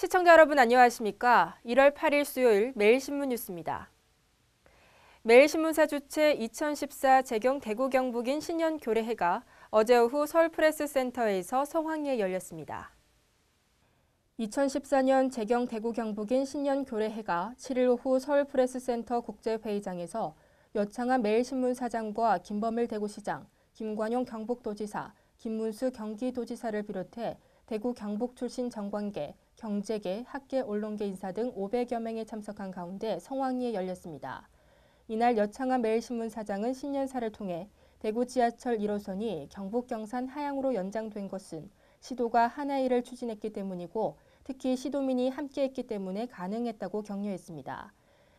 시청자 여러분 안녕하십니까? 1월 8일 수요일 매일신문 뉴스입니다. 매일신문사 주최 2014 재경 대구 경북인 신년 교례회가 어제 오후 서울프레스센터에서 성황리에 열렸습니다. 2014년 재경 대구 경북인 신년 교례회가 7일 오후 서울프레스센터 국제회의장에서 여창한 매일신문 사장과 김범일 대구시장, 김관용 경북도지사, 김문수 경기도지사를 비롯해 대구 경북 출신 정관계, 경제계, 학계, 언론계 인사 등 500여 명이 참석한 가운데 성황리에 열렸습니다. 이날 여창한 매일신문 사장은 신년사를 통해 대구 지하철 1호선이 경북 경산 하양으로 연장된 것은 시도가 하나의 일을 추진했기 때문이고 특히 시도민이 함께했기 때문에 가능했다고 격려했습니다.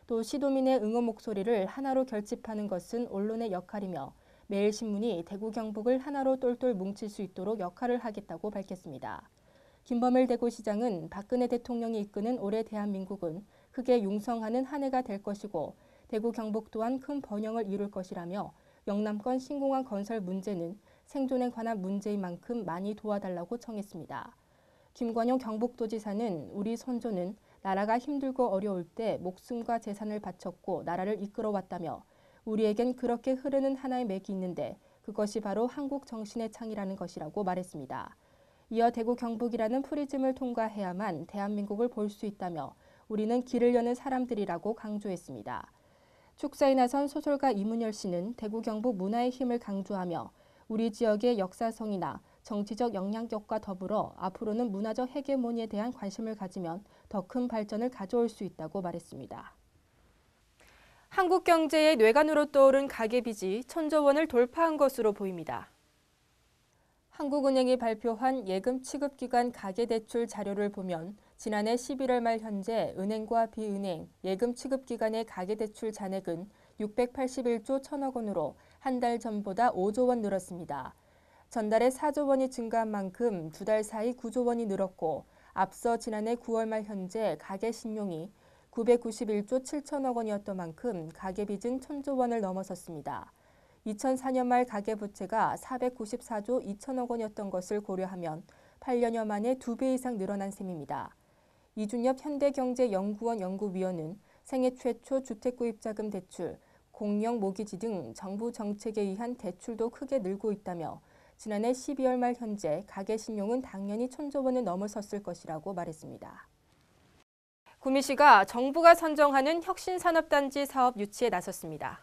또 시도민의 응원 목소리를 하나로 결집하는 것은 언론의 역할이며 매일신문이 대구 경북을 하나로 똘똘 뭉칠 수 있도록 역할을 하겠다고 밝혔습니다. 김범일 대구시장은 박근혜 대통령이 이끄는 올해 대한민국은 크게 융성하는 한 해가 될 것이고 대구 경북 또한 큰 번영을 이룰 것이라며 영남권 신공항 건설 문제는 생존에 관한 문제인 만큼 많이 도와달라고 청했습니다. 김관용 경북도지사는 우리 선조는 나라가 힘들고 어려울 때 목숨과 재산을 바쳤고 나라를 이끌어왔다며 우리에겐 그렇게 흐르는 하나의 맥이 있는데 그것이 바로 한국 정신의 창이라는 것이라고 말했습니다. 이어 대구 경북이라는 프리즘을 통과해야만 대한민국을 볼 수 있다며 우리는 길을 여는 사람들이라고 강조했습니다. 축사에 나선 소설가 이문열 씨는 대구 경북 문화의 힘을 강조하며 우리 지역의 역사성이나 정치적 영향력과 더불어 앞으로는 문화적 헤게모니에 대한 관심을 가지면 더 큰 발전을 가져올 수 있다고 말했습니다. 한국 경제의 뇌관으로 떠오른 가계빚이 1,000조 원을 돌파한 것으로 보입니다. 한국은행이 발표한 예금 취급기관 가계대출 자료를 보면 지난해 11월 말 현재 은행과 비은행, 예금 취급기관의 가계대출 잔액은 681조 1천억 원으로 한 달 전보다 5조 원 늘었습니다. 전달에 4조 원이 증가한 만큼 두 달 사이 9조 원이 늘었고 앞서 지난해 9월 말 현재 가계신용이 991조 7천억 원이었던 만큼 가계빚은 1,000조 원을 넘어섰습니다. 2004년 말 가계부채가 494조 2천억 원이었던 것을 고려하면 8년여 만에 2배 이상 늘어난 셈입니다. 이준엽 현대경제연구원 연구위원은 생애 최초 주택구입자금 대출, 공영 모기지 등 정부 정책에 의한 대출도 크게 늘고 있다며 지난해 12월 말 현재 가계신용은 당연히 1,000조 원을 넘어섰을 것이라고 말했습니다. 구미시가 정부가 선정하는 혁신산업단지 사업 유치에 나섰습니다.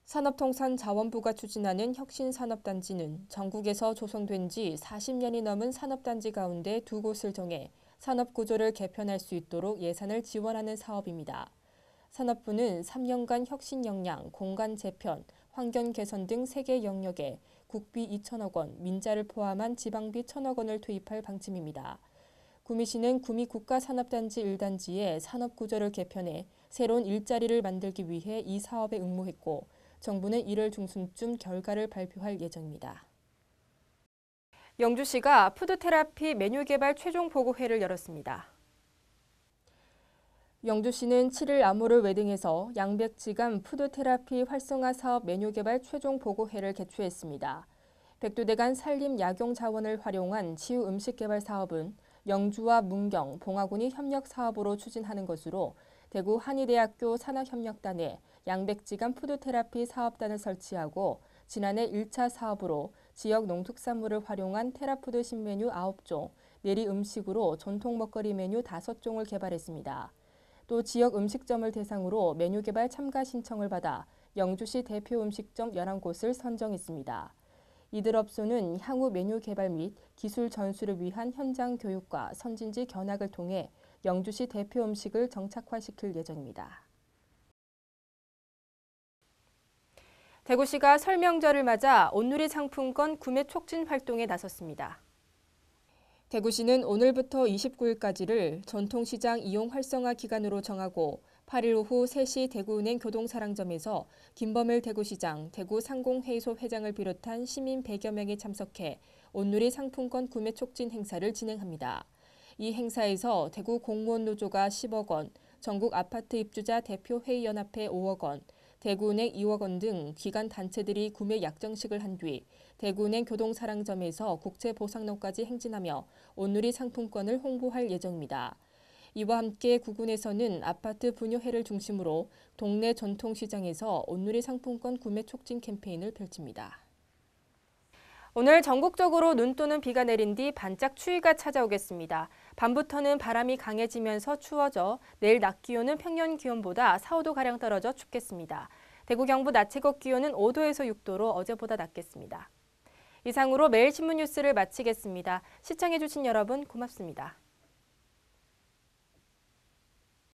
산업통상자원부가 추진하는 혁신산업단지는 전국에서 조성된 지 40년이 넘은 산업단지 가운데 2곳을 정해 산업구조를 개편할 수 있도록 예산을 지원하는 사업입니다. 산업부는 3년간 혁신 역량, 공간 재편, 환경 개선 등 3개 영역에 국비 2천억 원, 민자를 포함한 지방비 1천억 원을 투입할 방침입니다. 구미시는 구미 국가산업단지 1단지의 산업구조를 개편해 새로운 일자리를 만들기 위해 이 사업에 응모했고 정부는 1월 중순쯤 결과를 발표할 예정입니다. 영주시가 푸드테라피 메뉴 개발 최종 보고회를 열었습니다. 영주시는 7일 암호를 웨딩에서 양백지감 푸드테라피 활성화 사업 메뉴 개발 최종 보고회를 개최했습니다. 백두대간 산림 약용 자원을 활용한 치유 음식 개발 사업은 영주와 문경, 봉화군이 협력 사업으로 추진하는 것으로 대구 한의대학교 산학협력단에 양백지감 푸드테라피 사업단을 설치하고 지난해 1차 사업으로 지역 농특산물을 활용한 테라푸드 신메뉴 9종, 내리 음식으로 전통 먹거리 메뉴 5종을 개발했습니다. 또 지역 음식점을 대상으로 메뉴 개발 참가 신청을 받아 영주시 대표 음식점 11곳을 선정했습니다. 이들 업소는 향후 메뉴 개발 및 기술 전수를 위한 현장 교육과 선진지 견학을 통해 영주시 대표 음식을 정착화시킬 예정입니다. 대구시가 설 명절을 맞아 온누리 상품권 구매 촉진 활동에 나섰습니다. 대구시는 오늘부터 29일까지를 전통시장 이용 활성화 기간으로 정하고 8일 오후 3시 대구은행 교동사랑점에서 김범일 대구시장, 대구상공회의소 회장을 비롯한 시민 100여 명이 참석해 온누리 상품권 구매 촉진 행사를 진행합니다. 이 행사에서 대구 공무원 노조가 10억 원, 전국 아파트 입주자 대표회의연합회 5억 원, 대구은행 2억 원 등 기관 단체들이 구매 약정식을 한 뒤 대구은행 교동사랑점에서 국채보상론까지 행진하며 온누리 상품권을 홍보할 예정입니다. 이와 함께 구군에서는 아파트 분유회를 중심으로 동네 전통시장에서 온누리 상품권 구매 촉진 캠페인을 펼칩니다. 오늘 전국적으로 눈 또는 비가 내린 뒤 반짝 추위가 찾아오겠습니다. 밤부터는 바람이 강해지면서 추워져 내일 낮 기온은 평년 기온보다 4, 5도가량 떨어져 춥겠습니다. 대구 경북 낮 최고 기온은 5도에서 6도로 어제보다 낮겠습니다. 이상으로 매일 신문 뉴스를 마치겠습니다. 시청해주신 여러분 고맙습니다.